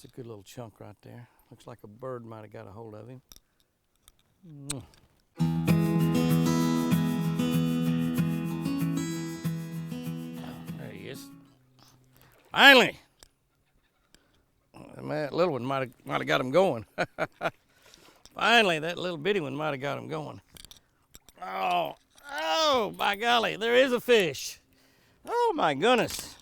That's a good little chunk right there. Looks like a bird might have got a hold of him. There he is. Finally! That little one might have got him going. Finally, that little bitty one might have got him going. Oh, by golly, there is a fish. Oh my goodness,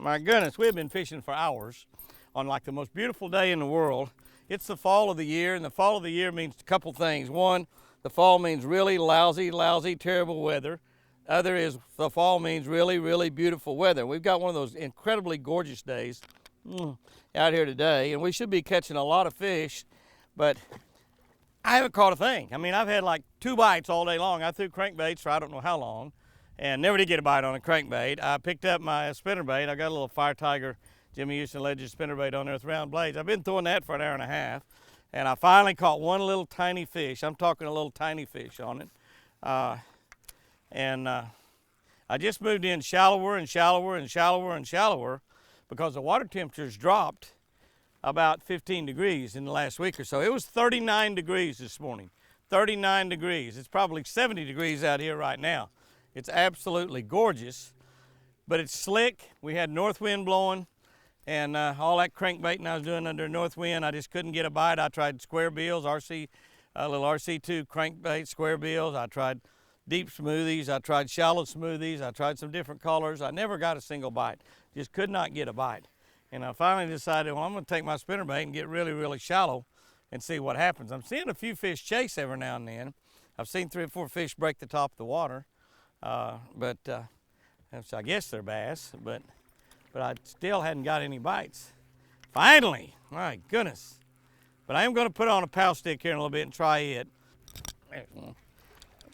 we've been fishing for hours on like the most beautiful day in the world. It's the fall of the year, and the fall of the year means a couple things. One, the fall means really lousy, terrible weather. Other is the fall means really beautiful weather. We've got one of those incredibly gorgeous days out here today, and we should be catching a lot of fish, but I haven't caught a thing. I mean, I've had like 2 bites all day long. I threw crankbaits for I don't know how long, and never did get a bite on a crankbait. I picked up my spinnerbait. I got a little Fire Tiger Jimmy Houston Legend spinnerbait on there with round blades. I've been throwing that for an hour and a half, and I finally caught one little tiny fish. I'm talking a little tiny fish on it. I just moved in shallower because the water temperature's dropped about 15 degrees in the last week or so. It was 39 degrees this morning, 39 degrees. It's probably 70 degrees out here right now. It's absolutely gorgeous, but it's slick. We had north wind blowing, and all that crankbaiting I was doing under north wind, I just couldn't get a bite. I tried square bills, little RC2 crankbait square bills. I tried deep smoothies. I tried shallow smoothies. I tried some different colors. I never got a single bite. Just could not get a bite. And I finally decided, well, I'm going to take my spinnerbait and get really shallow and see what happens. I'm seeing a few fish chase every now and then. I've seen 3 or 4 fish break the top of the water, but I guess they're bass, but I still hadn't got any bites. Finally, my goodness. But I am going to put on a pow stick here in a little bit and try it. There's one.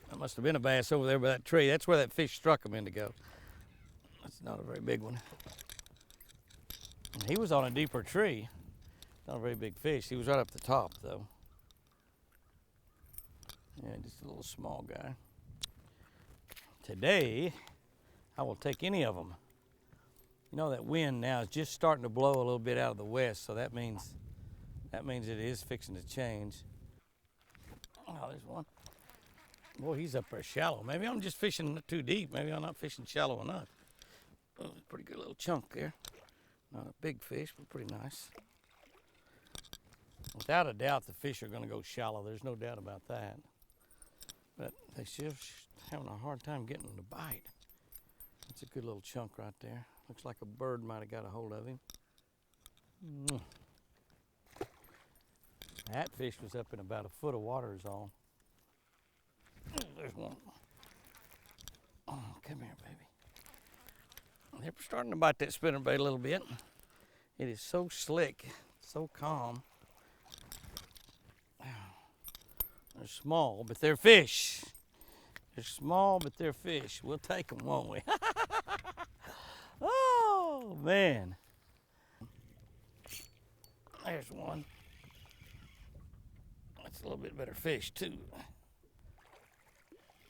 That must have been a bass over there by that tree. That's where that fish struck a minute ago. That's not a very big one. He was on a deeper tree. Not a very big fish. He was right up the top, though. Yeah, just a little small guy. Today, I will take any of them. You know, that wind now is just starting to blow a little bit out of the west, so that means it is fixing to change. Oh, there's one. Boy, he's up there shallow. Maybe I'm just fishing too deep. Maybe I'm not fishing shallow enough. Oh, pretty good little chunk there. Not a big fish, but pretty nice. Without a doubt, the fish are going to go shallow. There's no doubt about that. But they're still having a hard time getting them to bite. That's a good little chunk right there. Looks like a bird might have got a hold of him. That fish was up in about a foot of water is all. There's one. Oh, come here, baby. They're starting to bite that spinnerbait a little bit. It is so slick, so calm. They're small, but they're fish. They're small, but they're fish. We'll take them, won't we? Oh, man. There's one. That's a little bit better fish, too.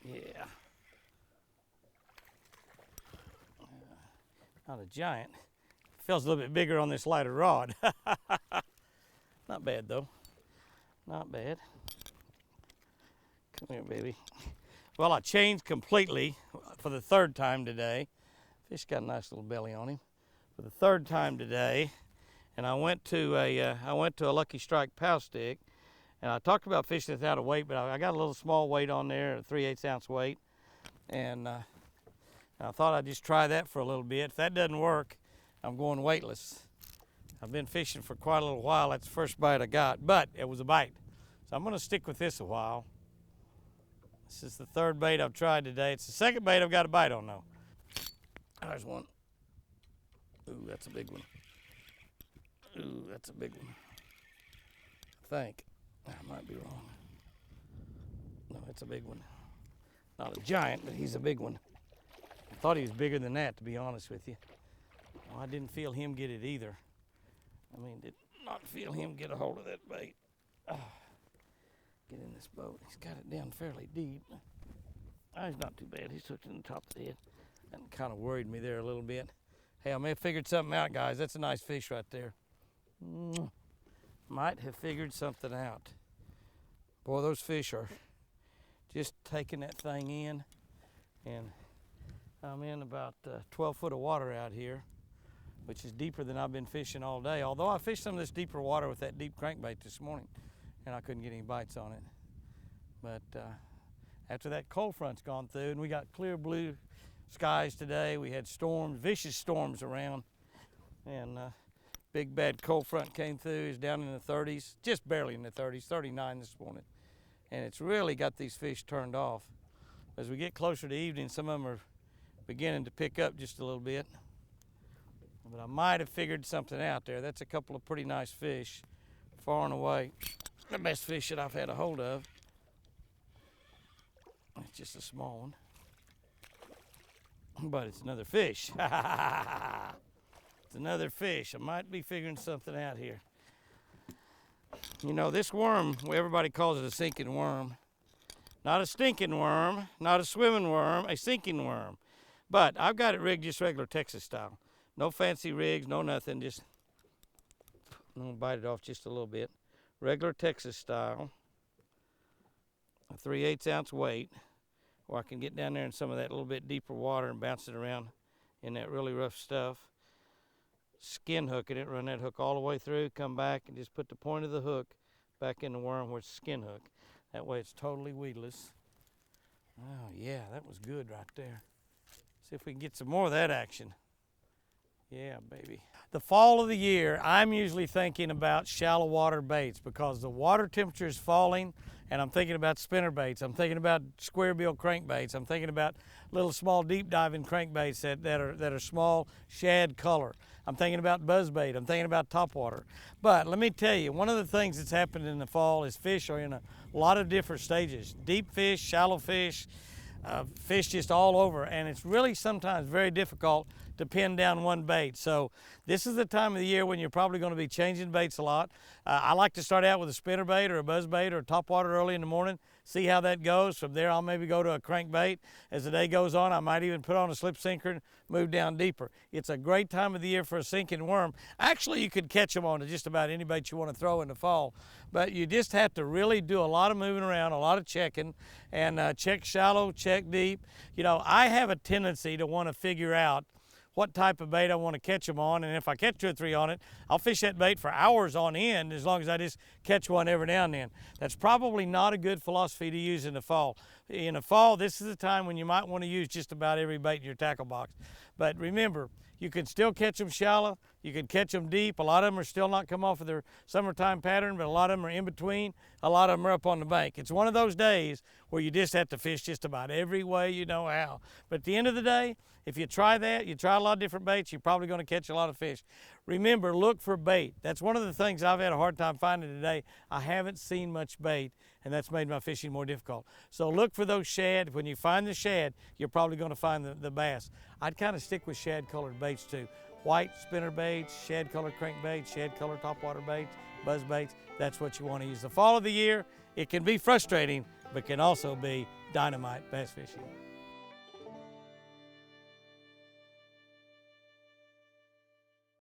Yeah. Not a giant. Feels a little bit bigger on this lighter rod. Not bad, though. Not bad. Come here, baby. Well, I changed completely for the 3rd time today. Fish got a nice little belly on him. For the 3rd time today, and I went to a Lucky Strike pow stick, and I talked about fishing without a weight, but I got a little small weight on there, a 3/8 ounce weight, and I thought I'd just try that for a little bit. If that doesn't work, I'm going weightless. I've been fishing for quite a little while. That's the first bite I got, but it was a bite. So I'm gonna stick with this a while. This is the 3rd bait I've tried today. It's the 2nd bait I've got a bite on though. There's one. Ooh, that's a big one. Ooh, that's a big one. I think. I might be wrong. No, it's a big one. Not a giant, but he's a big one. I thought he was bigger than that, to be honest with you. Well, I didn't feel him get it either. I mean, did not feel him get a hold of that bait. Oh, get in this boat. He's got it down fairly deep. Oh, he's not too bad. He's hooked in the top of the head. That kind of worried me there a little bit. Hey, I may have figured something out, guys. That's a nice fish right there. might have figured something out. Boy, those fish are just taking that thing in, and I'm in about 12 foot of water out here, which is deeper than I've been fishing all day. Although I fished some of this deeper water with that deep crankbait this morning, and I couldn't get any bites on it. But after that cold front's gone through, and we got clear blue skies today, we had storms, vicious storms around, and big bad cold front came through. It's down in the 30s, just barely in the 30s, 39 this morning. And it's really got these fish turned off. As we get closer to evening, some of them are beginning to pick up just a little bit. But I might have figured something out there. That's a couple of pretty nice fish, far and away the best fish that I've had a hold of. It's just a small one, but it's another fish. It's another fish. I might be figuring something out here. You know, this worm, everybody calls it a sinking worm. Not a stinking worm, not a swimming worm, a sinking worm. But I've got it rigged just regular Texas style. No fancy rigs, no nothing, just, I'm gonna bite it off just a little bit. Regular Texas style, a 3/8 ounce weight, or I can get down there in some of that little bit deeper water and bounce it around in that really rough stuff. Skin hooking it, run that hook all the way through, come back and just put the point of the hook back in the worm where it's skin hook. That way it's totally weedless. Oh yeah, that was good right there. See if we can get some more of that action. Yeah, baby. The fall of the year, I'm usually thinking about shallow water baits because the water temperature is falling, and I'm thinking about spinner baits. I'm thinking about square bill crankbaits. I'm thinking about little small deep diving crankbaits that are small shad color. I'm thinking about buzzbait. I'm thinking about topwater. But let me tell you, one of the things that's happened in the fall is fish are in a lot of different stages. Deep fish, shallow fish, fish just all over, and it's really sometimes very difficult to pin down one bait. So this is the time of the year when you're probably going to be changing baits a lot. I like to start out with a spinner bait or a buzz bait or a topwater early in the morning, see how that goes. From there I'll maybe go to a crankbait. As the day goes on, I might even put on a slip sinker and move down deeper. It's a great time of the year for a sinking worm. Actually, you could catch them on just about any bait you want to throw in the fall, but you just have to really do a lot of moving around, a lot of checking, and check shallow, check deep. You know, I have a tendency to want to figure out what type of bait I want to catch them on, and if I catch 2 or 3 on it, I'll fish that bait for hours on end as long as I just catch one every now and then. That's probably not a good philosophy to use in the fall. In the fall, this is the time when you might want to use just about every bait in your tackle box. But remember, you can still catch them shallow, you can catch them deep. A lot of them are still not come off of their summertime pattern, but a lot of them are in between. A lot of them are up on the bank. It's one of those days where you just have to fish just about every way you know how. But at the end of the day, if you try that, you try a lot of different baits, you're probably going to catch a lot of fish. Remember, look for bait. That's one of the things I've had a hard time finding today. I haven't seen much bait, and that's made my fishing more difficult. So look for those shad. When you find the shad, you're probably going to find the bass. I'd kind of stick with shad-colored baits too. White spinner baits, shad-colored crankbaits, shad-colored topwater baits, buzz baits. That's what you want to use. The fall of the year, it can be frustrating, but can also be dynamite bass fishing.